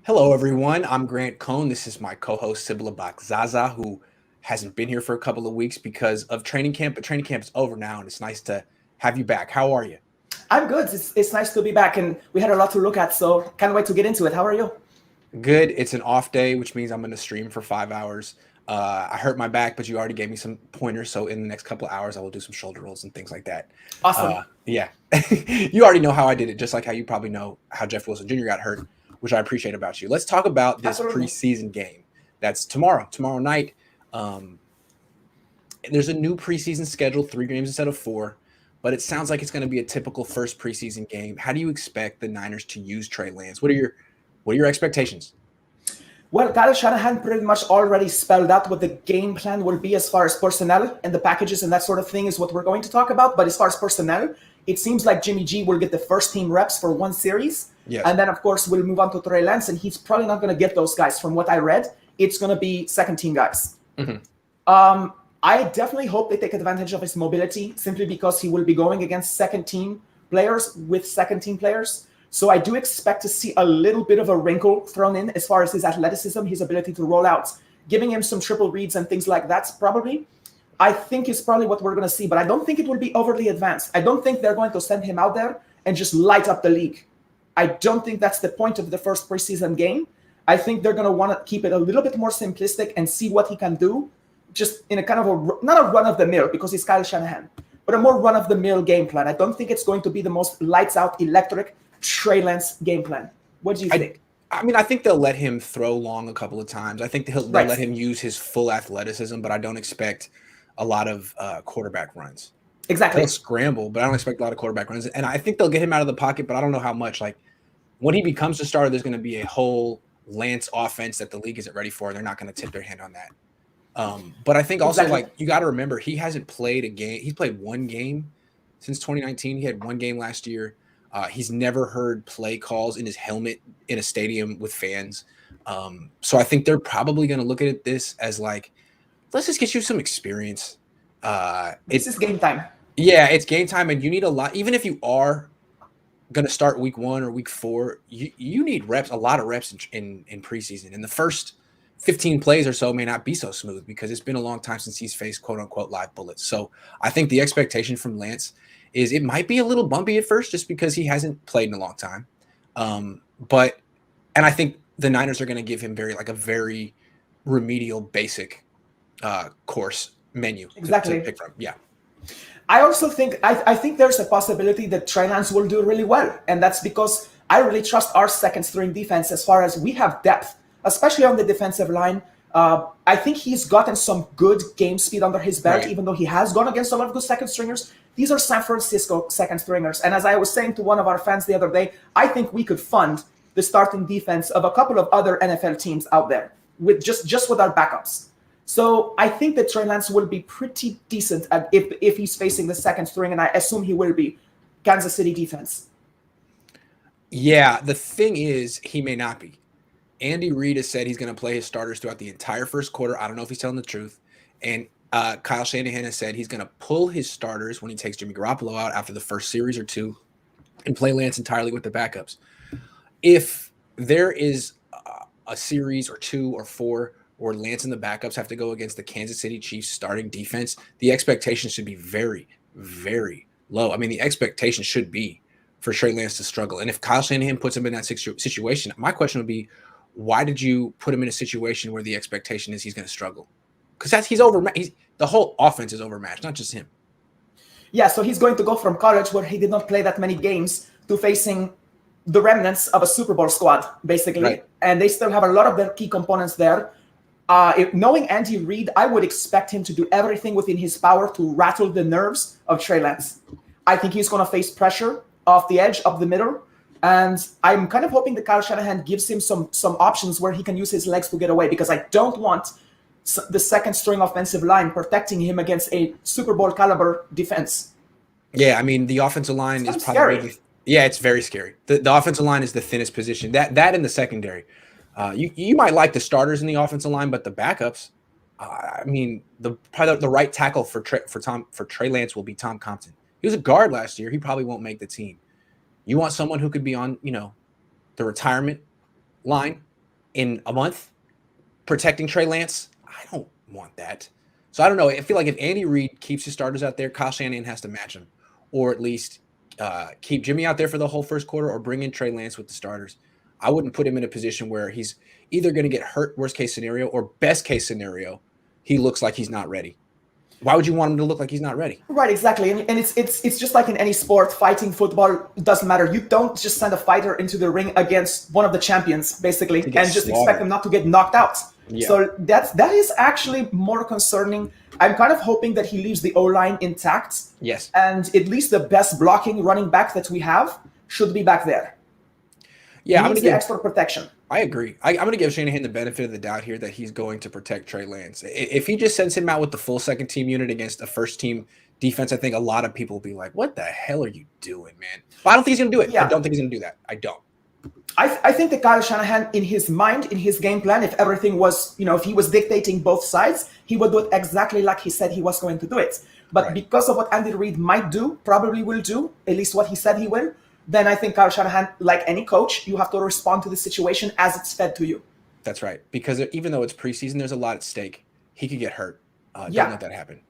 Hello, everyone. I'm Grant Cohn. This is my co-host Sybilla Bakzaza, who hasn't been here for a couple of weeks because of training camp. But training camp's over now, and it's nice to have you back. How are you? I'm good. It's nice to be back, and we had a lot to look at, so can't wait to get into it. How are you? Good. It's an off day, which means I'm going to stream for 5 hours. I hurt my back, but you already gave me some pointers. So in the next couple of hours, I will do some shoulder rolls and things like that. Awesome. Yeah, you already know how I did it, just like how you probably know how Jeff Wilson Jr. got hurt, which I appreciate about you. Let's talk about this Absolutely. preseason game. That's tomorrow night. Um, there's a new preseason schedule, 3 games instead of 4, but it sounds like it's going to be a typical first preseason game. How do you expect the Niners to use Trey Lance? What are your expectations? Well, Kyle Shanahan pretty much already spelled out what the game plan will be as far as personnel and the packages and that sort of thing is what we're going to talk about. But as far as personnel, it seems like Jimmy G will get the first team reps for one series. Yes. And then, of course, we'll move on to Trey Lance, and he's probably not going to get those guys. From what I read, it's going to be second team guys. Mhm. I definitely hope they take advantage of his mobility simply because he will be going against second team players with second team players. So I do expect to see a little bit of a wrinkle thrown in as far as his athleticism, his ability to roll out, giving him some triple reads and things like that. Probably, I think is probably what we're going to see, but I don't think it will be overly advanced. I don't think they're going to send him out there and just light up the league. I don't think that's the point of the first preseason game. I think they're going to want to keep it a little bit more simplistic and see what he can do, just in a kind of not a run of the mill because he's Kyle Shanahan, but a more run of the mill game plan. I don't think it's going to be the most lights out electric Trey Lance game plan. What do you think? I mean, I think they'll let him throw long a couple of times. I think they'll Right. let him use his full athleticism, but I don't expect a lot of quarterback runs. He'll Exactly. scramble, but I don't expect a lot of quarterback runs. And I think they'll get him out of the pocket, but I don't know how much. Like when he becomes a starter, there's going to be a whole Lance offense that the league isn't ready for. And they're not going to tip their hand on that. But I think also Exactly. like you got to remember he hasn't played a game. He's played one game since 2019. He had one game last year. He's never heard play calls in his helmet in a stadium with fans. So I think they're probably going to look at this as like, let's just get you some experience. This is game time. Yeah, it's game time, and you need a lot. Even if you are going to start week 1 or week 4, you need reps, a lot of reps in preseason. And the first 15 plays or so may not be so smooth because it's been a long time since he's faced quote unquote live bullets. So I think the expectation from Lance is it might be a little bumpy at first just because he hasn't played in a long time. But and I think the Niners are going to give him a very remedial basic course menu to Exactly. pick from. Yeah. I also think I think there's a possibility that Trey Lance will do really well, and that's because I really trust our second string defense as far as we have depth, especially on the defensive line. I think he's gotten some good game speed under his belt, Right. even though he has gone against a lot of good second stringers. These are San Francisco second stringers, and as I was saying to one of our fans the other day, I think we could fund the starting defense of a couple of other NFL teams out there with just with our backups. So I think that Trey Lance will be pretty decent if he's facing the second string, and I assume he will be Kansas City defense. Yeah. The thing is, he may not be. Andy Reid has said he's going to play his starters throughout the entire first quarter. I don't know if he's telling the truth. And Kyle Shanahan has said he's going to pull his starters when he takes Jimmy Garoppolo out after the first series or two and play Lance entirely with the backups. If there is a series or 2 or 4 where Lance and the backups have to go against the Kansas City Chiefs starting defense, the expectation should be very, very low. I mean, the expectation should be for Trey Lance to struggle. And if Kyle Shanahan puts him in that situation, my question would be, why did you put him in a situation where the expectation is he's going to struggle? Because he's over. The whole offense is overmatched, not just him. Yeah, so he's going to go from college where he did not play that many games to facing the remnants of a Super Bowl squad, basically. Right. And they still have a lot of their key components there. Knowing Andy Reid, I would expect him to do everything within his power to rattle the nerves of Trey Lance. I think he's going to face pressure off the edge, up the middle. And I'm kind of hoping that Kyle Shanahan gives him some options where he can use his legs to get away because I don't want the second string offensive line protecting him against a Super Bowl caliber defense. Yeah, I mean the offensive line It's is kind of probably scary. yeah, it's very scary. The offensive line is the thinnest position. That in the secondary. You might like the starters in the offensive line, but the backups. I mean, probably the right tackle for Trey Lance will be Tom Compton. He was a guard last year. He probably won't make the team. You want someone who could be on the retirement line in a month protecting Trey Lance. I don't want that. So I don't know. I feel like if Andy Reid keeps his starters out there, Kyle Shanahan has to match them, or at least keep Jimmy out there for the whole first quarter, or bring in Trey Lance with the starters. I wouldn't put him in a position where he's either going to get hurt, worst case scenario, or best case scenario, he looks like he's not ready. Why would you want him to look like he's not ready? Right, exactly. And it's just like in any sport, fighting, football, it doesn't matter. You don't just send a fighter into the ring against one of the champions, basically, and just expect them not to get knocked out. Yeah. So that is actually more concerning. I'm kind of hoping that he leaves the O-line intact. Yes. And at least the best blocking running back that we have should be back there. Yeah, I'm going to get extra protection. I agree. I'm going to give Shanahan the benefit of the doubt here that he's going to protect Trey Lance. If he just sends him out with the full second team unit against a first team defense, I think a lot of people will be like, what the hell are you doing, man? But I don't think he's going to do it. Yeah. I don't think he's going to do that. I don't. I think that Kyle Shanahan, in his mind, in his game plan, if everything was, if he was dictating both sides, he would do it exactly like he said he was going to do it. But because of what Andy Reid might do, probably will do, at least what he said he will, then I think Kyle Shanahan, like any coach, you have to respond to the situation as it's fed to you. That's right. Because even though it's preseason, there's a lot at stake. He could get hurt. Don't let that happen.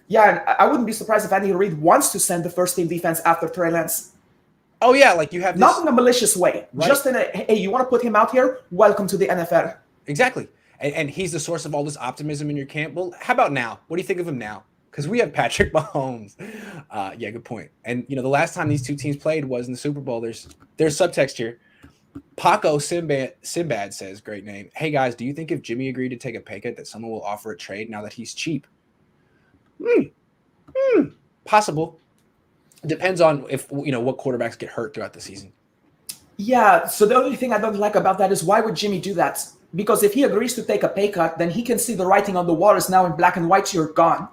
Yeah, and I wouldn't be surprised if Andy Reid wants to send the first team defense after Trey Lance. Oh, yeah, like you have this... Not in a malicious way. Right. Just in a, hey, you want to put him out here? Welcome to the NFL. Exactly. And he's the source of all this optimism in your camp. Well, how about now? What do you think of him now? Because we have Patrick Mahomes. Yeah, good point. And, the last time these two teams played was in the Super Bowl. There's subtext here. Paco Sinbad says, great name. Hey, guys, do you think if Jimmy agreed to take a pay cut that someone will offer a trade now that he's cheap? Possible. Depends on if, what quarterbacks get hurt throughout the season. Yeah, so the only thing I don't like about that is why would Jimmy do that? Because if he agrees to take a pay cut, then he can see the writing on the wall is now in black and white, you're gone.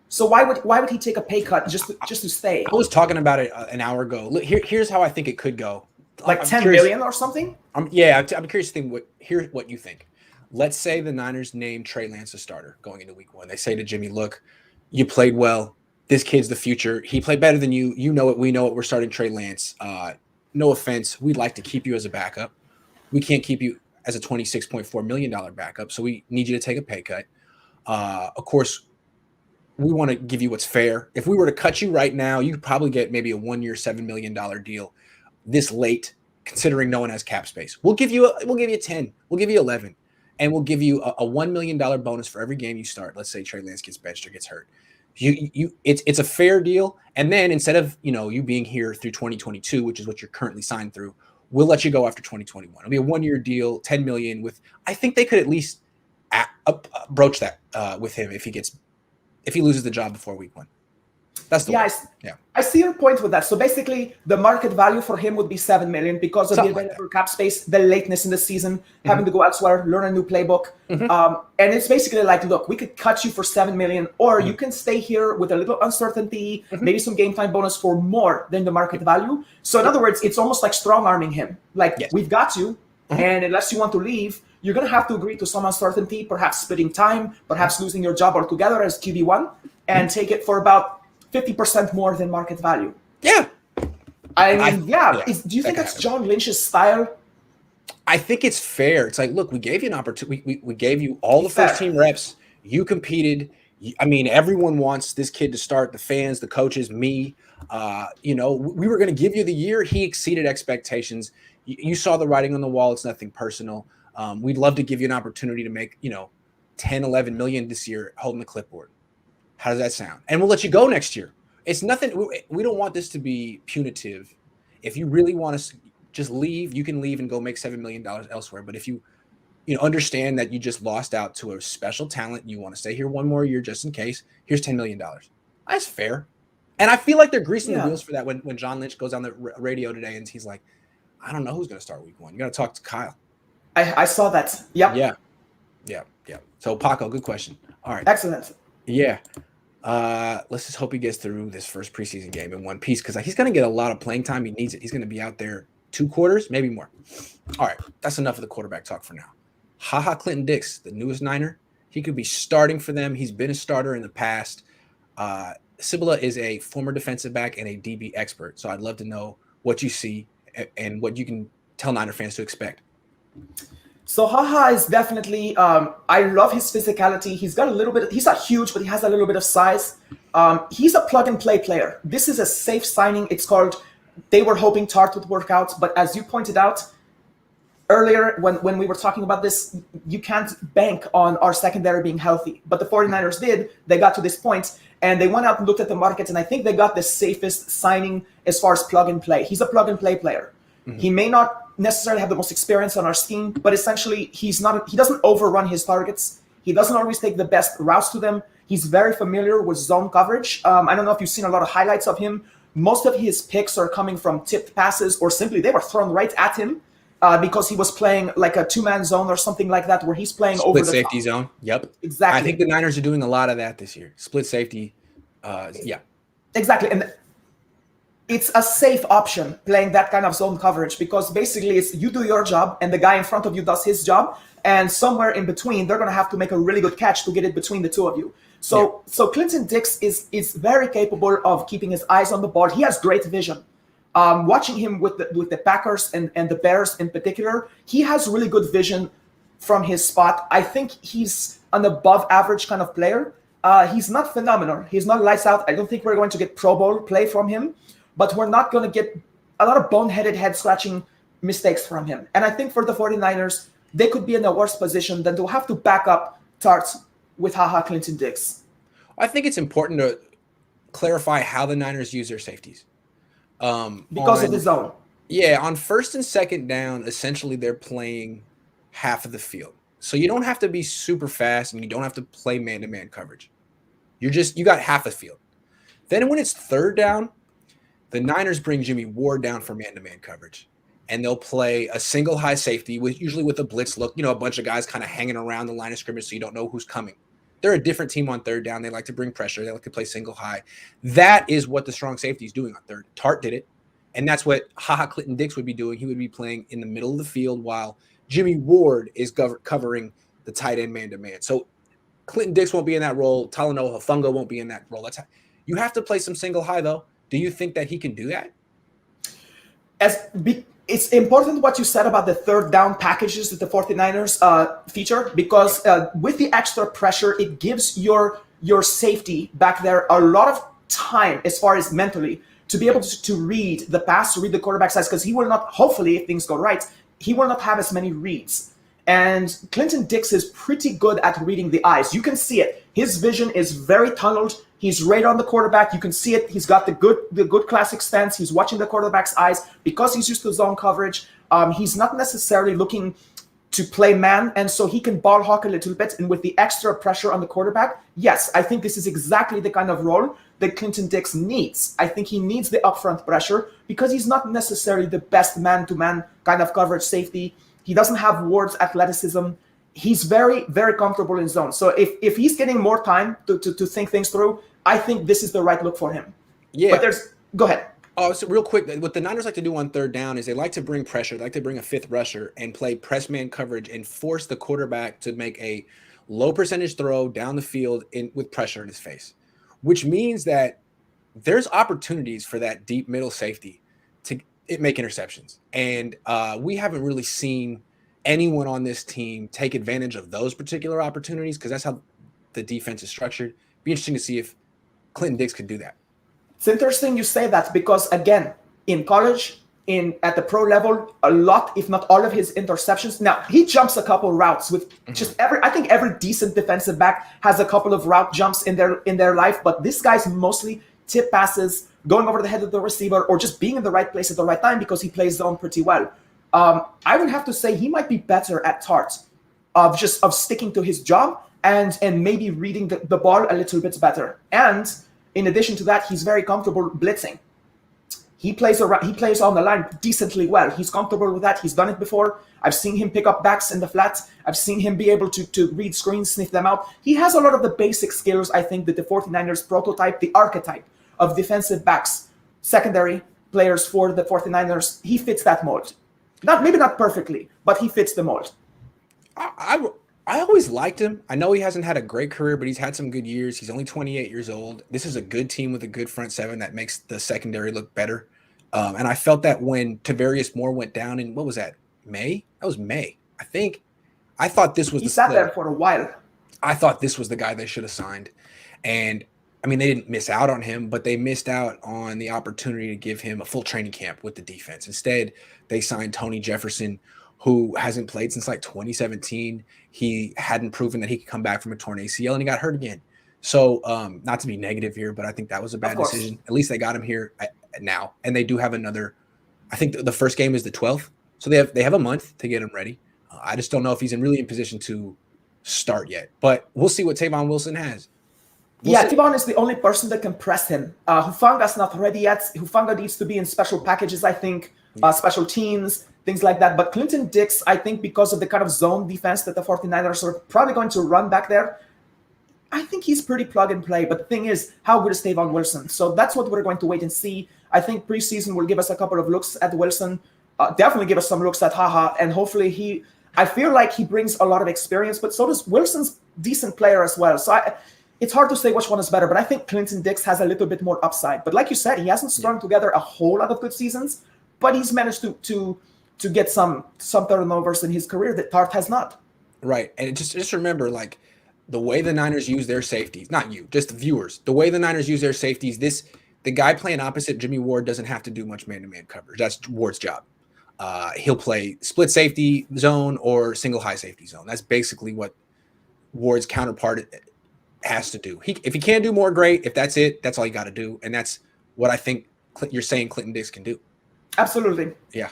So why would he take a pay cut just to stay? I was talking about it an hour ago. Look, here's how I think it could go. Like $10 million or something? I'm curious to think hear what you think. Let's say the Niners name Trey Lance a starter going into week 1. They say to Jimmy, look, you played well. This kid's the future. He played better than you. You know it. We know it. We're starting Trey Lance. No offense. We'd like to keep you as a backup. We can't keep you as a $26.4 million backup. So we need you to take a pay cut. Of course, we want to give you what's fair. If we were to cut you right now, you could probably get maybe a 1-year, $7 million deal this late, considering no one has cap space. We'll give you 10. We'll give you 11. And we'll give you a $1 million bonus for every game you start. Let's say Trey Lance gets benched or gets hurt. It's a fair deal. And then instead of, you being here through 2022, which is what you're currently signed through, we'll let you go after 2021. It'll be a 1-year deal, $10 million with, I think they could at least broach that with him if he loses the job before week 1. That's the way. I see your point with that. So basically, the market value for him would be $7 million because of the available cap space, the lateness in the season, having to go elsewhere, learn a new playbook. And it's basically like, look, we could cut you for $7 million, or you can stay here with a little uncertainty, maybe some game time bonus for more than the market value. So in other words, it's almost like strong arming him. Like, we've got you, and unless you want to leave, you're going to have to agree to some uncertainty, perhaps splitting time, perhaps losing your job altogether as QB1, and take it for about 50% more than market value. Yeah. Do you think that's John Lynch's style? I think it's fair. It's like, look, we gave you an opportunity. We gave you all the first team reps. You competed. I mean, everyone wants this kid to start, the fans, the coaches, me. We were going to give you the year. He exceeded expectations. You saw the writing on the wall. It's nothing personal. We'd love to give you an opportunity to make, 10, 11 million this year holding the clipboard. How does that sound? And we'll let you go next year. It's nothing. We don't want this to be punitive. If you really want to just leave, you can leave and go make $7 million elsewhere. But if you understand that you just lost out to a special talent, and you want to stay here one more year just in case, here's $10 million. That's fair. And I feel like they're greasing the wheels for that when John Lynch goes on the radio today and he's like, I don't know who's going to start week 1. You got to talk to Kyle. I saw that. Yep. Yeah. So Paco, good question. All right. Excellent. Yeah. Let's just hope he gets through this first preseason game in one piece because he's going to get a lot of playing time. He needs it. He's going to be out there 2 quarters, maybe more. All right. That's enough of the quarterback talk for now. Ha Ha Clinton-Dix, the newest Niner. He could be starting for them. He's been a starter in the past. Sybilla is a former defensive back and a DB expert. So I'd love to know what you see and what you can tell Niner fans to expect. So Ha Ha is definitely. I love his physicality. He's got a little bit. He's not huge, but he has a little bit of size. He's a plug and play player. This is a safe signing. It's called. They were hoping Tart would work out, but as you pointed out earlier, when we were talking about this, you can't bank on our secondary being healthy. But the 49ers did. They got to this point, and they went out and looked at the markets, and I think they got the safest signing as far as plug and play. He's a plug and play player. Mm-hmm. He may not necessarily have the most experience on our scheme, but essentially he doesn't overrun his targets. He doesn't always take the best routes to them. He's very familiar with zone coverage. I don't know if you've seen a lot of highlights of him. Most of his picks are coming from tipped passes, or simply they were thrown right at him because he was playing like a two-man zone or something like that, where he's playing over the safety top. Zone. Yep, exactly. I think the Niners are doing a lot of that this year. Split safety. Yeah, exactly. And it's a safe option playing that kind of zone coverage, because basically it's you do your job and the guy in front of you does his job, and somewhere in between they're going to have to make a really good catch to get it between the two of you. So Clinton-Dix is very capable of keeping his eyes on the ball. He has great vision. Watching him with the Packers and the Bears in particular, he has really good vision from his spot. I think he's an above average kind of player. He's not phenomenal. He's not lights out. I don't think we're going to get Pro Bowl play from him, but we're not going to get a lot of boneheaded head-scratching mistakes from him. And I think for the 49ers, they could be in a worse position than to have to back up Tarts with Ha Ha Clinton-Dix. I think it's important to clarify how the Niners use their safeties. Because of the zone. Yeah, on first and second down, essentially they're playing half of the field. So you don't have to be super fast and you don't have to play man-to-man coverage. You got half the field. Then when it's third down, the Niners bring Jimmy Ward down for man-to-man coverage, and they'll play a single high safety usually with a blitz look, a bunch of guys kind of hanging around the line of scrimmage so you don't know who's coming. They're a different team on third down. They like to bring pressure. They like to play single high. That is what the strong safety is doing on third. Tart did it, and that's what Ha Ha Clinton-Dix would be doing. He would be playing in the middle of the field while Jimmy Ward is covering the tight end man-to-man. So Clinton-Dix won't be in that role. Talanoa Hufanga won't be in that role. You have to play some single high, though. Do you think that he can do that? It's important what you said about the third down packages that the 49ers feature, because with the extra pressure, it gives your safety back there a lot of time as far as mentally to be able to read the pass, to read the quarterback's eyes, because he will not, hopefully, if things go right, he will not have as many reads. And Clinton-Dix is pretty good at reading the eyes. You can see it. His vision is very tunneled. He's right on the quarterback. You can see it. He's got the good classic stance. He's watching the quarterback's eyes because he's used to zone coverage. He's not necessarily looking to play man, and so he can ball hawk a little bit. And with the extra pressure on the quarterback, yes, I think this is exactly the kind of role that Clinton-Dix needs. I think he needs the upfront pressure because he's not necessarily the best man-to-man kind of coverage safety. He doesn't have Ward's athleticism. He's very, very comfortable in zone. So if he's getting more time to think things through, I think this is the right look for him. Yeah. But go ahead. Oh, so real quick, what the Niners like to do on third down is they like to bring pressure. They like to bring a fifth rusher and play press man coverage and force the quarterback to make a low percentage throw down the field with pressure in his face, which means that there's opportunities for that deep middle safety to make interceptions. And we haven't really seen anyone on this team take advantage of those particular opportunities because that's how the defense is structured. Be interesting to see if Clinton-Dix could do that. It's interesting you say that because, again, in college, at the pro level, a lot, if not all of his interceptions. Now, he jumps a couple routes with just I think every decent defensive back has a couple of route jumps in their life, but this guy's mostly tip passes, going over the head of the receiver, or just being in the right place at the right time because he plays zone pretty well. I would have to say he might be better at Tart of sticking to his job and maybe reading the ball a little bit better. And in addition to that, he's very comfortable blitzing. He plays on the line decently well. He's comfortable with that. He's done it before. I've seen him pick up backs in the flat. I've seen him be able to read screens, sniff them out. He has a lot of the basic skills, I think, that the 49ers prototype, the archetype of defensive backs, secondary players for the 49ers. He fits that mold. Maybe not perfectly, but he fits the mold. I always liked him. I know he hasn't had a great career, but he's had some good years. He's only 28 years old. This is a good team with a good front seven that makes the secondary look better. And I felt that when Tavarius Moore went down in, what was that, May? That was May, I think. I thought this was He sat there for a while. I thought this was the guy they should have signed. And I mean, they didn't miss out on him, but they missed out on the opportunity to give him a full training camp with the defense. Instead, they signed Tony Jefferson, who hasn't played since like 2017. He hadn't proven that he could come back from a torn ACL, and he got hurt again. So, not to be negative here, but I think that was a bad decision. At least they got him here now, and they do have another. I think the first game is the 12th, so they have a month to get him ready. I just don't know if he's really in position to start yet, but we'll see what Tavon Wilson has. Tavon is the only person that can press him. Hufanga's not ready yet. Hufanga needs to be in special packages, I think, special teams, things like that. But Clinton-Dix, I think because of the kind of zone defense that the 49ers are probably going to run back there, I think he's pretty plug and play. But the thing is, how good is Tavon Wilson? So that's what we're going to wait and see. I think preseason will give us a couple of looks at Wilson, definitely give us some looks at Ha Ha, and hopefully I feel like he brings a lot of experience, but so does Wilson's decent player as well. So it's hard to say which one is better, but I think Clinton-Dix has a little bit more upside. But like you said, he hasn't strung together a whole lot of good seasons, but he's managed to get some turnovers in his career that Tart has not. Right, and just remember, like, the way the Niners use their safeties, not you, just the viewers, the way the Niners use their safeties, the guy playing opposite Jimmy Ward doesn't have to do much man-to-man coverage. That's Ward's job. He'll play split safety zone or single high safety zone. That's basically what Ward's counterpart has to do. If he can't do more, great. If that's it, that's all you got to do. And that's what I think you're saying Clinton-Dix can do. Absolutely. Yeah.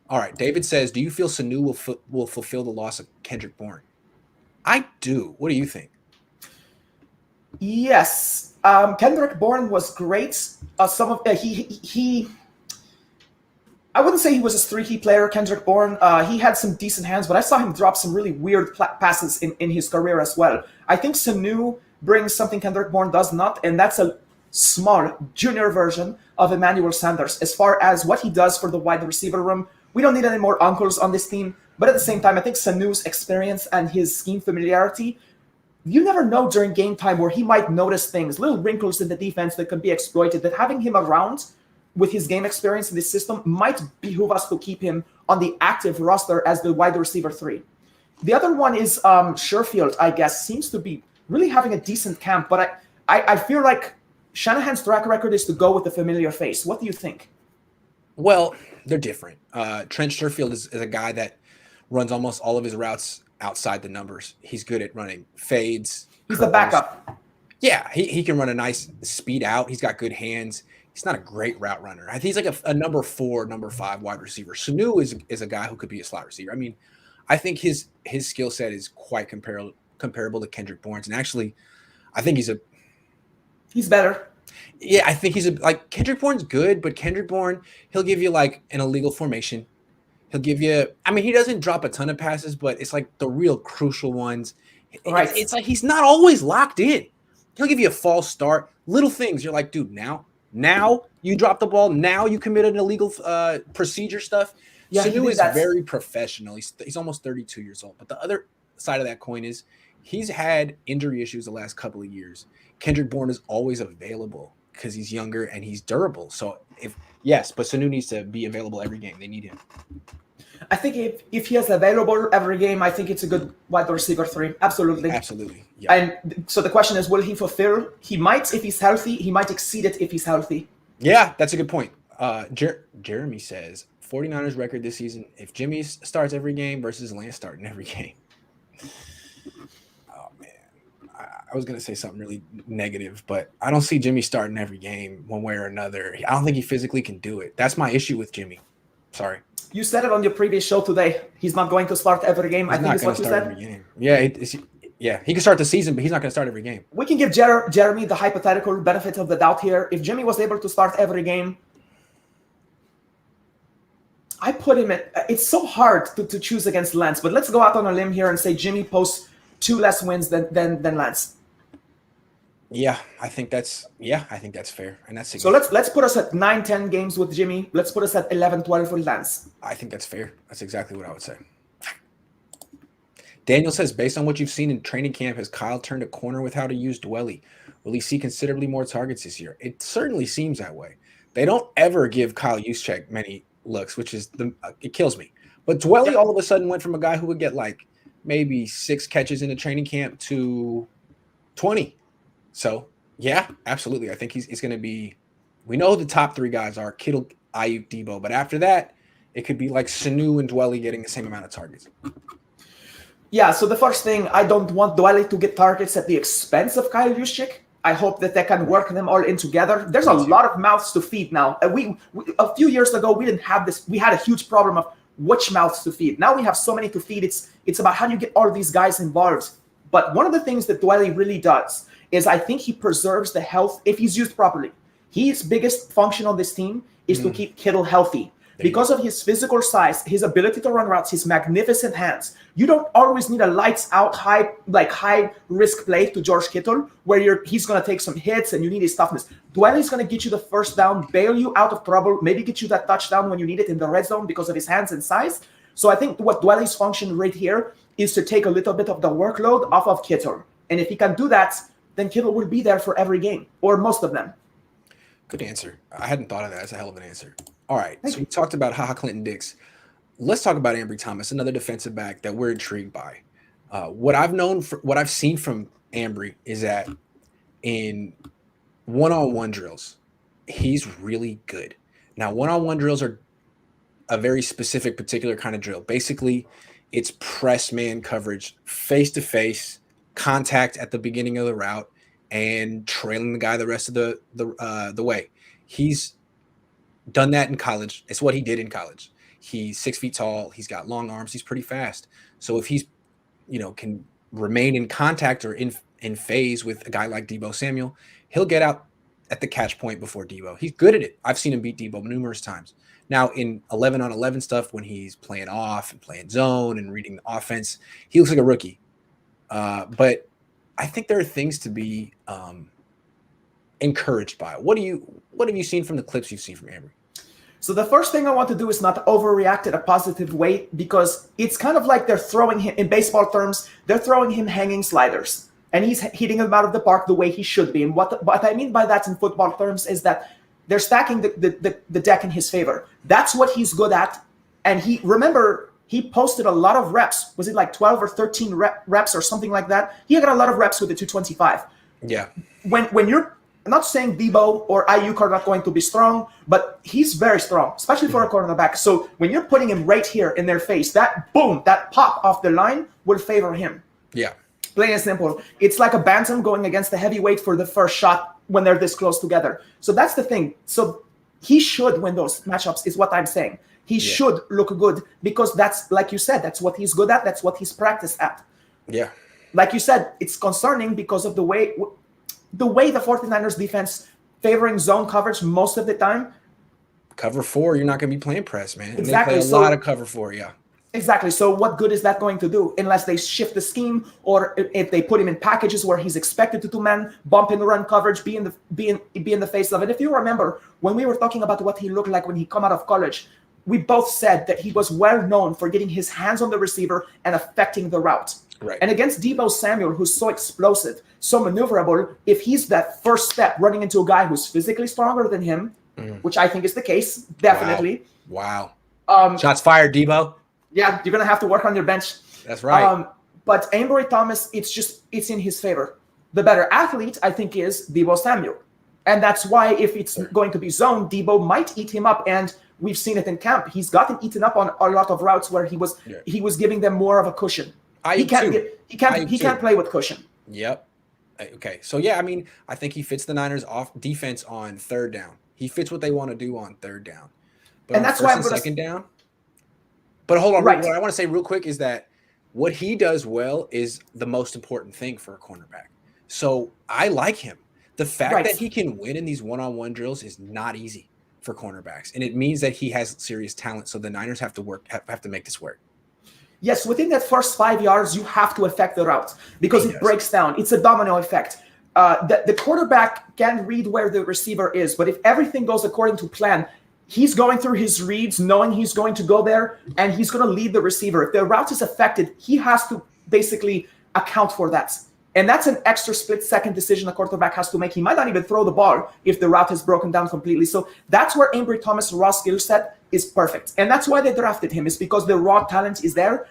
All right. David says, do you feel Sanu will fulfill the loss of Kendrick Bourne? I do. What do you think? Yes. Kendrick Bourne was great. I wouldn't say he was a streaky player, Kendrick Bourne. He had some decent hands, but I saw him drop some really weird passes in his career as well. I think Sanu brings something Kendrick Bourne does not, and that's a small junior version of Emmanuel Sanders. As far as what he does for the wide receiver room, we don't need any more uncles on this team. But at the same time, I think Sanu's experience and his scheme familiarity, you never know during game time where he might notice things, little wrinkles in the defense that can be exploited, that having him around with his game experience in this system might behoove us to keep him on the active roster as the wide receiver 3. The other one is Sherfield, I guess, seems to be really having a decent camp, but I feel like Shanahan's track record is to go with the familiar face. What do you think? Well, they're different. Trent Sherfield is a guy that runs almost all of his routes outside the numbers. He's good at running fades. He's the backup. Yeah, he can run a nice speed out. He's got good hands. He's not a great route runner. I think he's like a number 4, number 5 wide receiver. Sanu is a guy who could be a slot receiver. I mean, I think his skill set is quite comparable to Kendrick Bourne's. And actually, I think he's better. Yeah, I think like Kendrick Bourne's good, but Kendrick Bourne, he'll give you like an illegal formation. He'll give you, I mean, he doesn't drop a ton of passes, but it's like the real crucial ones. Right. It's like he's not always locked in. He'll give you a false start. Little things. You're like, dude, now you drop the ball. Now you committed an illegal procedure stuff. Yeah, Sanu is very professional. He's almost 32 years old. But the other side of that coin is he's had injury issues the last couple of years. Kendrick Bourne is always available because he's younger and he's durable. So but Sanu needs to be available every game. They need him. I think if he is available every game, I think it's a good wide receiver 3. Absolutely. Yeah. And so the question is, will he fulfill? He might if he's healthy. He might exceed it if he's healthy. Yeah, that's a good point. Jeremy says, 49ers record this season, if Jimmy starts every game versus Lance starting every game. Oh, man. I was going to say something really negative, but I don't see Jimmy starting every game one way or another. I don't think he physically can do it. That's my issue with Jimmy. Sorry. You said it on your previous show today. He's not going to start every game. I think is what you said. Every game. Yeah, he can start the season, but he's not going to start every game. We can give Jeremy the hypothetical benefit of the doubt here. If Jimmy was able to start every game, I put him at. It's so hard to choose against Lance, but let's go out on a limb here and say Jimmy posts 2 less wins than Lance. Yeah, I think that's fair, and that's so. Let's put us at 9-10 games with Jimmy. Let's put us at 11-12 with Lance. I think that's fair. That's exactly what I would say. Daniel says, based on what you've seen in training camp, has Kyle turned a corner with how to use Dwelly? Will he see considerably more targets this year? It certainly seems that way. They don't ever give Kyle Juszczyk many looks, which is it kills me. But Dwelly all of a sudden went from a guy who would get like maybe 6 catches in a training camp to 20. So, yeah, absolutely. I think he's going to be – we know who the top 3 guys are, Kittle, Ayuk, Debo. But after that, it could be like Sanu and Dwelly getting the same amount of targets. Yeah, so the first thing, I don't want Dwelly to get targets at the expense of Kyle Juszczyk. I hope that they can work them all in together. There's a lot of mouths to feed now. We a few years ago, we didn't have this. We had a huge problem of which mouths to feed. Now we have so many to feed. It's about how do you get all these guys involved. But one of the things that Dwelly really does is I think he preserves the health if he's used properly. His biggest function on this team is to keep Kittle healthy. Because of his physical size, his ability to run routes, his magnificent hands, you don't always need a lights-out, high-risk play to George Kittle, where he's going to take some hits and you need his toughness. Dwelly's going to get you the first down, bail you out of trouble, maybe get you that touchdown when you need it in the red zone because of his hands and size. So I think what Dwelly's function right here is to take a little bit of the workload off of Kittle. And if he can do that, then Kittle will be there for every game, or most of them. Good answer. I hadn't thought of that. That's a hell of an answer. All right, so we talked about Ha Ha Clinton-Dix. Let's talk about Ambry Thomas, another defensive back that we're intrigued by. What I've seen from Ambry is that in one-on-one drills, he's really good. Now, one-on-one drills are a very specific, particular kind of drill. Basically, it's press man coverage, face-to-face, contact at the beginning of the route, and trailing the guy the rest of the way. He's done that in college. It's what he did in college. He's 6 feet tall. He's got long arms. He's pretty fast. So if he's, can remain in contact or in phase with a guy like Deebo Samuel, he'll get out at the catch point before Deebo. He's good at it. I've seen him beat Deebo numerous times. Now in 11-on-11 stuff, when he's playing off and playing zone and reading the offense, he looks like a rookie. But I think there are things to be encouraged by. What have you seen from the clips you've seen from Ambry? So the first thing I want to do is not overreact in a positive way, because it's kind of like they're throwing him, in baseball terms, they're throwing him hanging sliders. And he's hitting them out of the park the way he should be. And what I mean by that in football terms is that they're stacking the deck in his favor. That's what he's good at. And he posted a lot of reps. Was it like 12 or 13 reps or something like that? He got a lot of reps with the 225. Yeah. When you're, I'm not saying Deebo or Ayuk are not going to be strong, but he's very strong, especially for a cornerback. So when you're putting him right here in their face, that boom, that pop off the line will favor him. Yeah. Plain and simple. It's like a bantam going against a heavyweight for the first shot when they're this close together. So that's the thing. So he should win those matchups is what I'm saying. He should look good, because that's, like you said, that's what he's good at. That's what he's practiced at. Yeah. Like you said, it's concerning because of the way the 49ers defense favoring zone coverage most of the time. Cover 4, you're not going to be playing press, man. And Exactly. They play a lot of cover 4, yeah. Exactly. So what good is that going to do unless they shift the scheme, or if they put him in packages where he's expected to two-man, bump in the run coverage, be in the face of it. If you remember, when we were talking about what he looked like when he come out of college, we both said that he was well known for getting his hands on the receiver and affecting the route. Right. And against Deebo Samuel, who's so explosive, so maneuverable, if he's that first step running into a guy who's physically stronger than him, which I think is the case, definitely. Wow. Shots fired, Deebo. Yeah, you're going to have to work on your bench. That's right. But Ambry Thomas, it's in his favor. The better athlete, I think, is Deebo Samuel. And that's why if it's going to be zone, Deebo might eat him up. And we've seen it in camp. He's gotten eaten up on a lot of routes where he was giving them more of a cushion. He can't play with cushion. Yep. Okay. So, yeah, I mean, I think he fits the Niners off defense on third down. He fits what they want to do on third down. But and that's why I'm second down. But hold on. Right. What I want to say real quick is that what he does well is the most important thing for a cornerback. So I like him. The fact that he can win in these one-on-one drills is not easy for cornerbacks. And it means that he has serious talent. So the Niners have to make this work. Yes, within that first 5 yards, you have to affect the route because it breaks down. It's a domino effect. The quarterback can read where the receiver is, but if everything goes according to plan, he's going through his reads, knowing he's going to go there, and he's going to lead the receiver. If the route is affected, he has to basically account for that. And that's an extra split-second decision a quarterback has to make. He might not even throw the ball if the route is broken down completely. So that's where Ambry Thomas' raw skill set is perfect. And that's why they drafted him, is because the raw talent is there.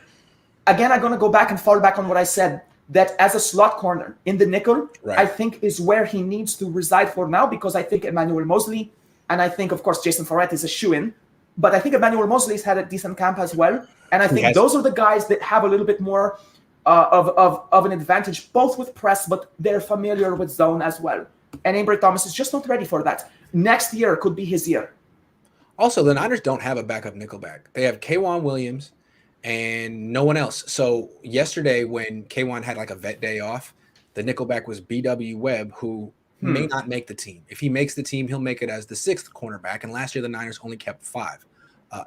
again, I'm going to go back and fall back on what I said, that as a slot corner in the nickel, Right. I think is where he needs to reside for now, because I think Emmanuel Mosley, and I think, of course, Jason Verrett is a shoo-in, but I think Emmanuel Mosley's had a decent camp as well. And I think those are the guys that have a little bit more of an advantage, both with press, but they're familiar with zone as well. And Ambry Thomas is just not ready for that. Next year could be his year. Also, the Niners don't have a backup nickelback. They have K'Wan Williams and no one else. So yesterday when K'Wan had like a vet day off, the nickelback was B.W. Webb, who may not make the team. If he makes the team, he'll make it as the 6th cornerback. And last year, the Niners only kept 5.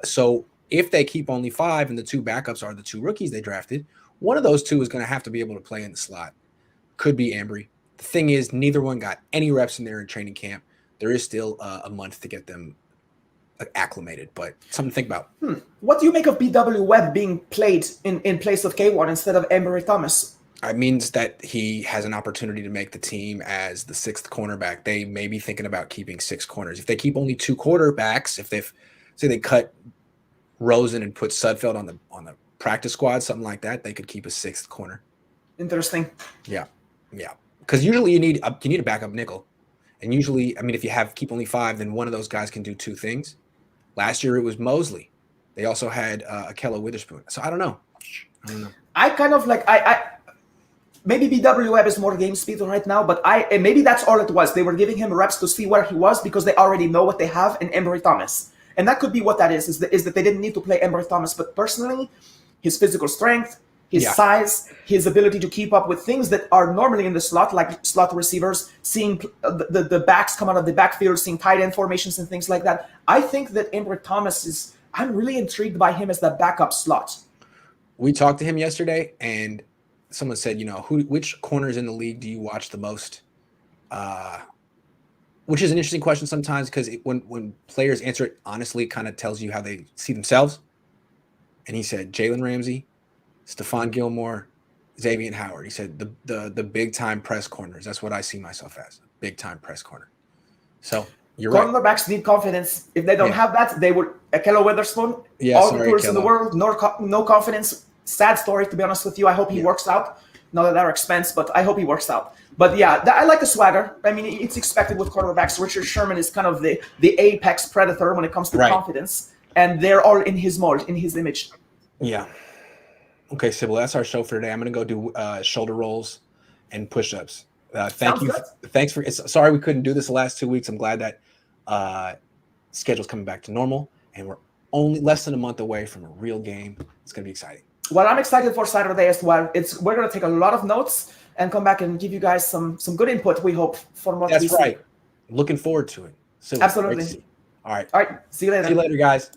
So if they keep only 5 and the 2 backups are the 2 rookies they drafted, one of those 2 is going to have to be able to play in the slot. Could be Ambry. The thing is, neither one got any reps in there in training camp. There is still a month to get them acclimated, but something to think about. What do you make of B.W. Webb being played in place of K'Wan instead of Ambry Thomas? It means that he has an opportunity to make the team as the 6th cornerback. They may be thinking about keeping 6 corners. If they keep only 2 quarterbacks, if they cut Rosen and put Sudfeld on the practice squad, something like that, they could keep a 6th corner. Interesting. Yeah. Because usually you need a backup nickel, and usually, I mean, if you keep only 5, then one of those guys can do 2 things. Last year it was Mosley. They also had Akello Witherspoon. So I don't know. I kind of like maybe B.W. Webb is more game speed right now, but and maybe that's all it was. They were giving him reps to see where he was because they already know what they have in Ambry Thomas. And that could be what that is that they didn't need to play Ambry Thomas. But personally, his physical strength, his size, his ability to keep up with things that are normally in the slot, like slot receivers, seeing the backs come out of the backfield, seeing tight end formations and things like that. I think that Ambry Thomas I'm really intrigued by him as the backup slot. We talked to him yesterday, and someone said, which corners in the league do you watch the most? Which is an interesting question sometimes, because when players answer it honestly, it kind of tells you how they see themselves. And he said Jalen Ramsey, Stephon Gilmore, Xavier Howard. He said the big time press corners. That's what I see myself as, big time press corner. So you're right. Cornerbacks need confidence. If they don't have that, they would. Akello Witherspoon, all the tools in the world, no confidence. Sad story, to be honest with you. I hope he works out. Not at our expense, but I hope he works out. But yeah, I like the swagger. I mean, it's expected with quarterbacks. Richard Sherman is kind of the apex predator when it comes to confidence, and they're all in his mold, in his image. Yeah. Okay, Sybilla, that's our show for today. I'm going to go do shoulder rolls and push-ups. Thank you. Thanks for. Sorry we couldn't do this the last 2 weeks. I'm glad that schedule's coming back to normal, and we're only less than a month away from a real game. It's going to be exciting. Well, I'm excited for Saturday as well. We're going to take a lot of notes and come back and give you guys some good input, we hope, from what we see. That's right. Looking forward to it. So absolutely. All right. See you later. See you later, guys.